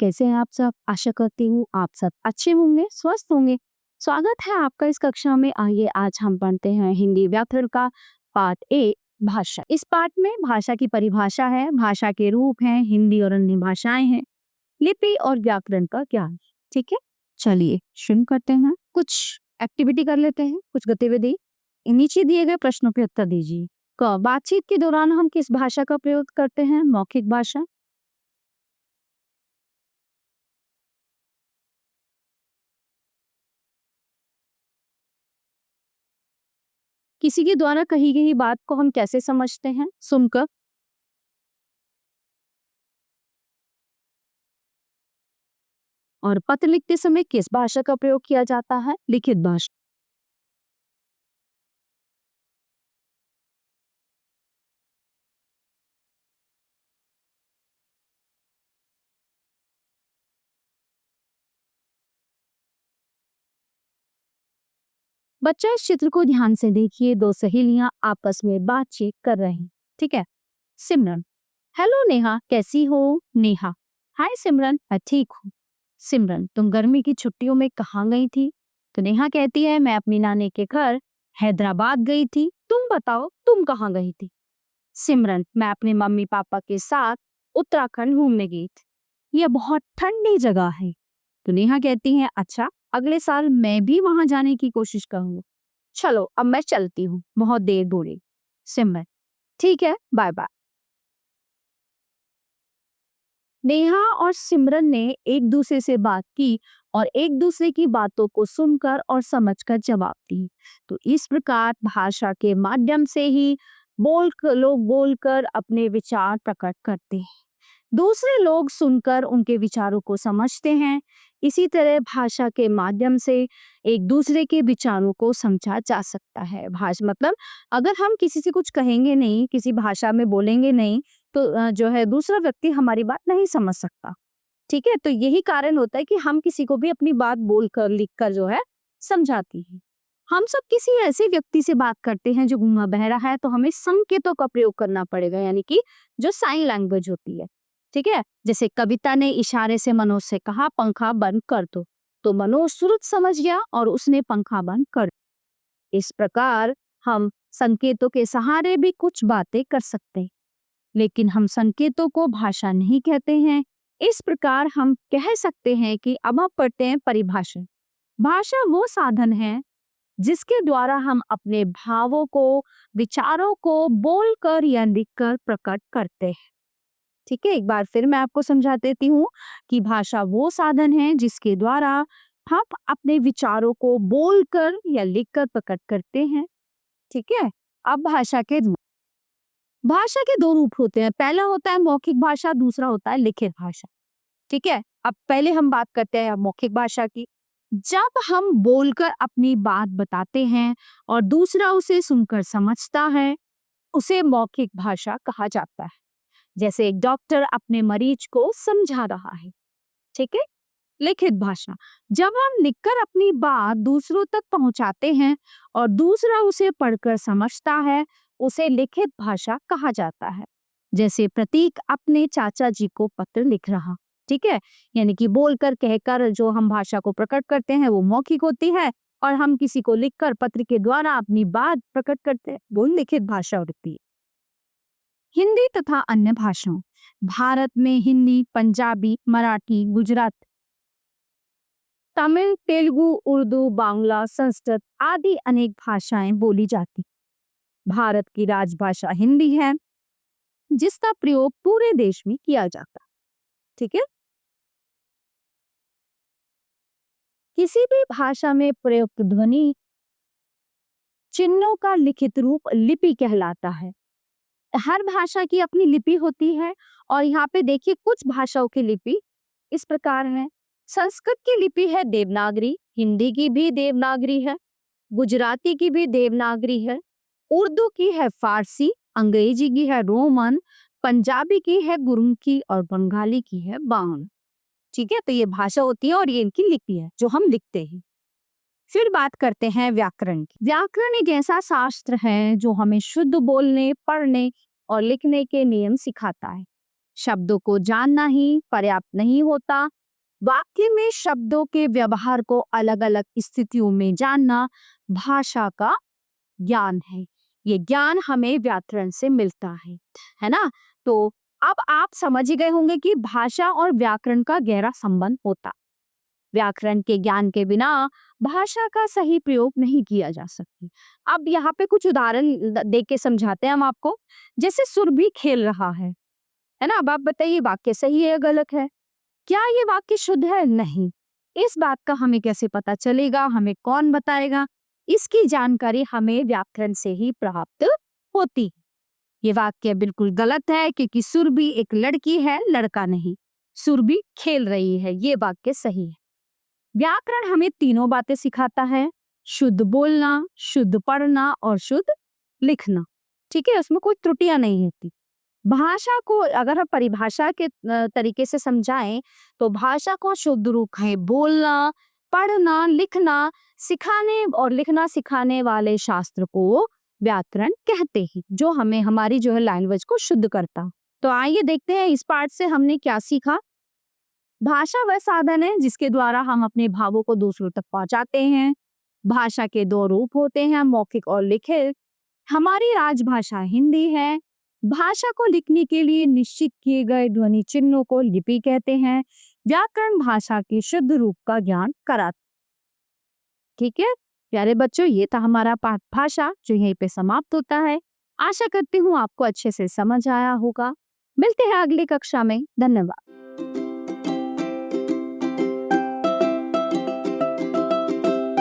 कैसे हैं आप सब? आशा करती हूँ आप सब अच्छे होंगे, स्वस्थ होंगे। स्वागत है आपका इस कक्षा में। आइए आज हम पढ़ते हैं हिंदी व्याकरण का पाठ ए भाषा। इस पाठ में भाषा की परिभाषा है, भाषा के रूप हैं, हिंदी और अन्य भाषाएं हैं, लिपि और व्याकरण का ज्ञान। ठीक है, चलिए शुरू करते हैं। कुछ एक्टिविटी कर लेते हैं, कुछ गतिविधि। नीचे दिए गए प्रश्नों के उत्तर दीजिए। क, बातचीत के दौरान हम किस भाषा का प्रयोग करते हैं? मौखिक भाषा। किसी के द्वारा कही गई बात को हम कैसे समझते हैं? सुनकर। और पत्र लिखते समय किस भाषा का प्रयोग किया जाता है? लिखित भाषा। बच्चा इस चित्र को ध्यान से देखिए। दो सहेलियां आपस में बातचीत कर रही हैं। ठीक है। सिमरन, हेलो नेहा, कैसी हो? नेहा, हाय सिमरन, मैं ठीक हूँ। सिमरन, तुम गर्मी की छुट्टियों में कहाँ गई थी? तो नेहा कहती है, मैं अपनी नानी के घर हैदराबाद गई थी। तुम बताओ, तुम कहाँ गई थी? सिमरन, मैं अपने मम्मी पापा के साथ उत्तराखंड घूमने गई थी। यह बहुत ठंडी जगह है। तो नेहा कहती है, अच्छा, अगले साल मैं भी वहां जाने की कोशिश करूंगा। चलो अब मैं चलती हूँ, बहुत देर हो रही। सिमरन, ठीक है, बाय बाय। नेहा और सिमरन ने एक दूसरे से बात की और एक दूसरे की बातों को सुनकर और समझकर जवाब दी। तो इस प्रकार भाषा के माध्यम से ही लोग बोलकर अपने विचार प्रकट करते हैं। दूसरे लोग सुनकर उनके विचारों को समझते हैं। इसी तरह भाषा के माध्यम से एक दूसरे के विचारों को समझा जा सकता है। भाषा मतलब अगर हम किसी से कुछ कहेंगे नहीं, किसी भाषा में बोलेंगे नहीं, तो जो है दूसरा व्यक्ति हमारी बात नहीं समझ सकता। ठीक है, तो यही कारण होता है कि हम किसी को भी अपनी बात बोलकर लिखकर जो है समझाती है। हम सब किसी ऐसे व्यक्ति से बात करते हैं जो गूंगा बहरा है, तो हमें संकेतों का प्रयोग करना पड़ेगा, यानी कि जो साइन लैंग्वेज होती है। ठीक है, जैसे कविता ने इशारे से मनोज से कहा, पंखा बंद कर दो। तो मनोज तुरंत समझ गया और उसने पंखा बंद कर दिया। इस प्रकार हम संकेतों के सहारे भी कुछ बातें कर सकते हैं, लेकिन हम संकेतों को भाषा नहीं कहते हैं। इस प्रकार हम कह सकते हैं कि अब हम पढ़ते हैं परिभाषा। भाषा वो साधन है जिसके द्वारा हम अपने भावों को, विचारों को बोलकर या लिखकर प्रकट करते हैं। ठीक है, एक बार फिर मैं आपको समझा देती हूँ कि भाषा वो साधन है जिसके द्वारा हम अपने विचारों को बोलकर या लिखकर प्रकट करते हैं। ठीक है। अब भाषा के दो रूप होते हैं। पहला होता है मौखिक भाषा, दूसरा होता है लिखित भाषा। ठीक है, अब पहले हम बात करते हैं मौखिक भाषा की। जब हम बोलकर अपनी बात बताते हैं और दूसरा उसे सुनकर समझता है, उसे मौखिक भाषा कहा जाता है। जैसे एक डॉक्टर अपने मरीज को समझा रहा है। ठीक है। लिखित भाषा, जब हम लिखकर अपनी बात दूसरों तक पहुंचाते हैं और दूसरा उसे पढ़कर समझता है, उसे लिखित भाषा कहा जाता है। जैसे प्रतीक अपने चाचा जी को पत्र लिख रहा। ठीक है, यानी कि बोलकर कहकर जो हम भाषा को प्रकट करते हैं वो मौखिक होती है, और हम किसी को लिखकर पत्र के द्वारा अपनी बात प्रकट करते हैं वो लिखित भाषा होती है। हिंदी तथा अन्य भाषाओं। भारत में हिंदी, पंजाबी, मराठी, गुजराती, तमिल, तेलुगु, उर्दू, बांग्ला, संस्कृत आदि अनेक भाषाएं बोली जाती। भारत की राजभाषा हिंदी है, जिसका प्रयोग पूरे देश में किया जाता है। ठीक है। किसी भी भाषा में प्रयुक्त ध्वनि चिन्हों का लिखित रूप लिपि कहलाता है। हर भाषा की अपनी लिपि होती है, और यहाँ पे देखिए कुछ भाषाओं की लिपि इस प्रकार है। संस्कृत की लिपि है देवनागरी, हिंदी की भी देवनागरी है, गुजराती की भी देवनागरी है, उर्दू की है फारसी, अंग्रेजी की है रोमन, पंजाबी की है गुरुमुखी और बंगाली की है बांग्ला। ठीक है, तो ये भाषा होती है और ये इनकी लिपि है जो हम लिखते हैं। फिर बात करते हैं व्याकरण की। व्याकरण एक ऐसा शास्त्र है जो हमें शुद्ध बोलने, पढ़ने और लिखने के नियम सिखाता है। शब्दों को जानना ही पर्याप्त नहीं होता। वाक्य में शब्दों के व्यवहार को अलग अलग स्थितियों में जानना भाषा का ज्ञान है। ये ज्ञान हमें व्याकरण से मिलता है ना? तो अब आप समझ ही गए होंगे कि भाषा और व्याकरण का गहरा संबंध होता। व्याकरण के ज्ञान के बिना भाषा का सही प्रयोग नहीं किया जा सकती। अब यहाँ पे कुछ उदाहरण दे के समझाते हैं हम आपको। जैसे सुर भी खेल रहा है ना? अब आप बताइए वाक्य सही है या गलत है? क्या ये वाक्य शुद्ध है? नहीं। इस बात का हमें कैसे पता चलेगा? हमें कौन बताएगा? इसकी जानकारी हमें व्याकरण से ही प्राप्त होती है। ये वाक्य बिल्कुल गलत है क्योंकि सुरभि एक लड़की है, लड़का नहीं। सुरभि खेल रही है, ये वाक्य सही है। व्याकरण हमें तीनों बातें सिखाता है, शुद्ध बोलना, शुद्ध पढ़ना और शुद्ध लिखना। ठीक है, उसमें कोई त्रुटियां नहीं होती। भाषा को अगर हम परिभाषा के तरीके से समझाएं तो भाषा को शुद्ध रूप है बोलना, पढ़ना, लिखना, सिखाने और लिखना सिखाने वाले शास्त्र को व्याकरण कहते हैं, जो हमें हमारी जो है लैंग्वेज को शुद्ध करता। तो आइए देखते हैं इस पार्ट से हमने क्या सीखा। भाषा वह साधन है जिसके द्वारा हम अपने भावों को दूसरों तक पहुंचाते हैं। भाषा के दो रूप होते हैं, मौखिक और लिखित। हमारी राजभाषा हिंदी है। भाषा को लिखने के लिए निश्चित किए गए ध्वनि चिन्हों को लिपि कहते हैं। व्याकरण भाषा के शुद्ध रूप का ज्ञान कराता। ठीक है प्यारे बच्चों, ये था हमारा पाठ भाषा जो यहीं पे समाप्त होता है। आशा करती हूँ आपको अच्छे से समझ आया होगा। मिलते हैं अगली कक्षा में। धन्यवाद।